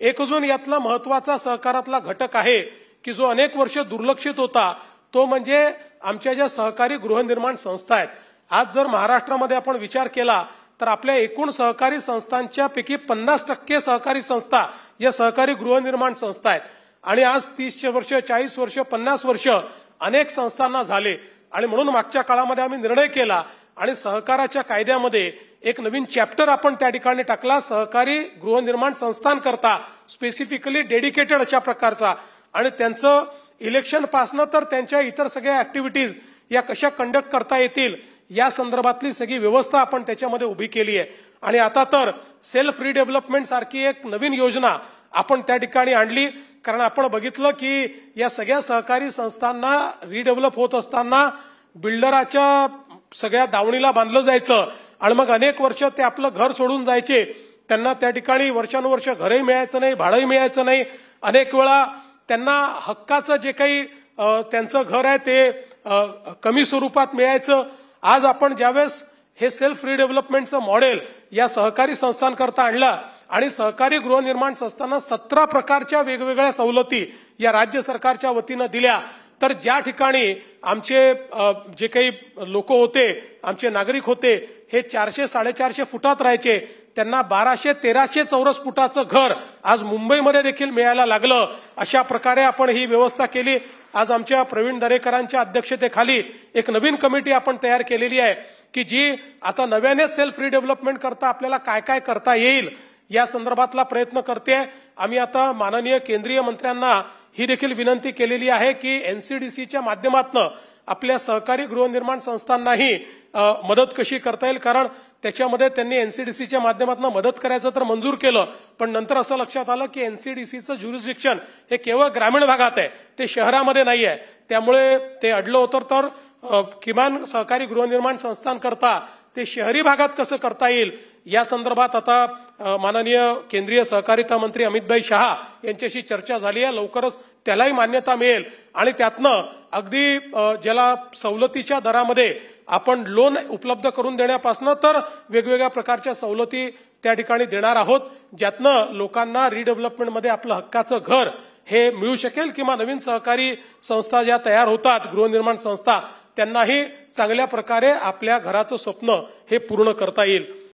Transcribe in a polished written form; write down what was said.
एक अजून यातला महत्वाचा सहकारातला घटक आहे की जो अनेक वर्ष दुर्लक्षित होता, तो म्हणजे आमच्या ज्या सहकारी गृहनिर्माण संस्था आहेत। आज जर महाराष्ट्रामध्ये आपण विचार केला तर आपल्या एकूण सहकारी संस्थांच्या पैकी 50% सहकारी संस्था या सहकारी गृहनिर्माण संस्था आहेत। आणि आज 30 वर्ष, 40 वर्ष, 50 वर्ष अनेक संस्थांना झाले आणि म्हणून मागच्या काळामध्ये आम्ही निर्णय केला आणि सहकाराच्या कायद्यामध्ये एक नवीन चॅप्टर आपण त्या ठिकाणी टाकला, सहकारी गृहनिर्माण संस्थांकरता स्पेसिफिकली डेडिकेटेड अशा प्रकारचा। आणि त्यांचं इलेक्शन पासनं तर त्यांच्या इतर सगळ्या ऍक्टिव्हिटीज या कशा कंडक्ट करता येतील या संदर्भातली सगळी व्यवस्था आपण त्याच्यामध्ये उभी केली आहे। आणि आता तर सेल्फ रिडेव्हलपमेंट सारखी एक नवीन योजना आपण त्या ठिकाणी आणली, कारण आपण बघितलं की या सगळ्या सहकारी संस्थांना रिडेव्हलप होत असताना बिल्डराच्या सगळ्या दावणीला बांधलं जायचं आणि मग अनेक वर्ष ते आपलं घर सोडून जायचे। त्यांना त्या ठिकाणी वर्षानुवर्ष घरही मिळायचं नाही, भाडंही मिळायचं नाही। अनेक वेळा त्यांना हक्काचं जे काही त्यांचं घर आहे ते कमी स्वरूपात मिळायचं। आज आपण ज्यावेळेस हे सेल्फ रिडेव्हलपमेंटचं मॉडेल या सहकारी संस्थांकरता आणलं आणि सहकारी गृहनिर्माण संस्थांना 17 प्रकारच्या वेगवेगळ्या सवलती या राज्य सरकारच्या वतीनं दिल्या, तर ज्या ठिकाणी आमचे जे काही लोक होते, आमचे नागरिक होते, हे 400-450 फुटात राहायचे, त्यांना 1200-1300 चौरस फुटाचं घर आज मुंबईमध्ये देखील मिळायला लागलं। अशा प्रकारे आपण ही व्यवस्था केली। आज आमच्या प्रवीण दरेकरांच्या अध्यक्षतेखाली एक नवीन कमिटी आपण तयार केलेली आहे की जी आता नव्याने सेल्फ रिडेव्हलपमेंट करता आपल्याला काय काय करता येईल या संदर्भातला प्रयत्न करते। आम्ही आता माननीय केंद्रीय मंत्र्यांना ही देखील विनंती केलेली आहे की एनसीडीसीच्या माध्यमातून आपल्या सहकारी गृहनिर्माण संस्थांनाही मदत कशी करता येईल, कारण त्याच्यामध्ये त्यांनी एनसीडीसीच्या माध्यमातून मदत करायचं तर मंजूर केलं, पण नंतर असं लक्षात आलं की एनसीडीसीचं ज्युरिस्डिक्शन हे केवळ ग्रामीण भागात आहे, ते शहरामध्ये नाही आहे। त्यामुळे ते अडलं होतं, तर किमान सहकारी गृहनिर्माण संस्थांकरता ते शहरी भागात कसं करता येईल या संदर्भात आता माननीय केंद्रीय सहकारिता मंत्री अमितभाई शहा यांच्याशी चर्चा झाली आहे। लवकरच त्यालाही मान्यता मिळेल आणि त्यातनं अगदी ज्याला सवलतीच्या दरामध्ये आपण लोन उपलब्ध करून देण्यापासून तर वेगवेगळ्या प्रकारच्या सवलती त्या ठिकाणी देणार आहोत, ज्यातनं लोकांना रिडेव्हलपमेंटमध्ये आपलं हक्काचं घर हे मिळू शकेल किंवा नवीन सहकारी संस्था ज्या तयार होतात गृहनिर्माण संस्था त्यांनाही चांगल्या प्रकारे आपल्या घराचं स्वप्न हे पूर्ण करता येईल।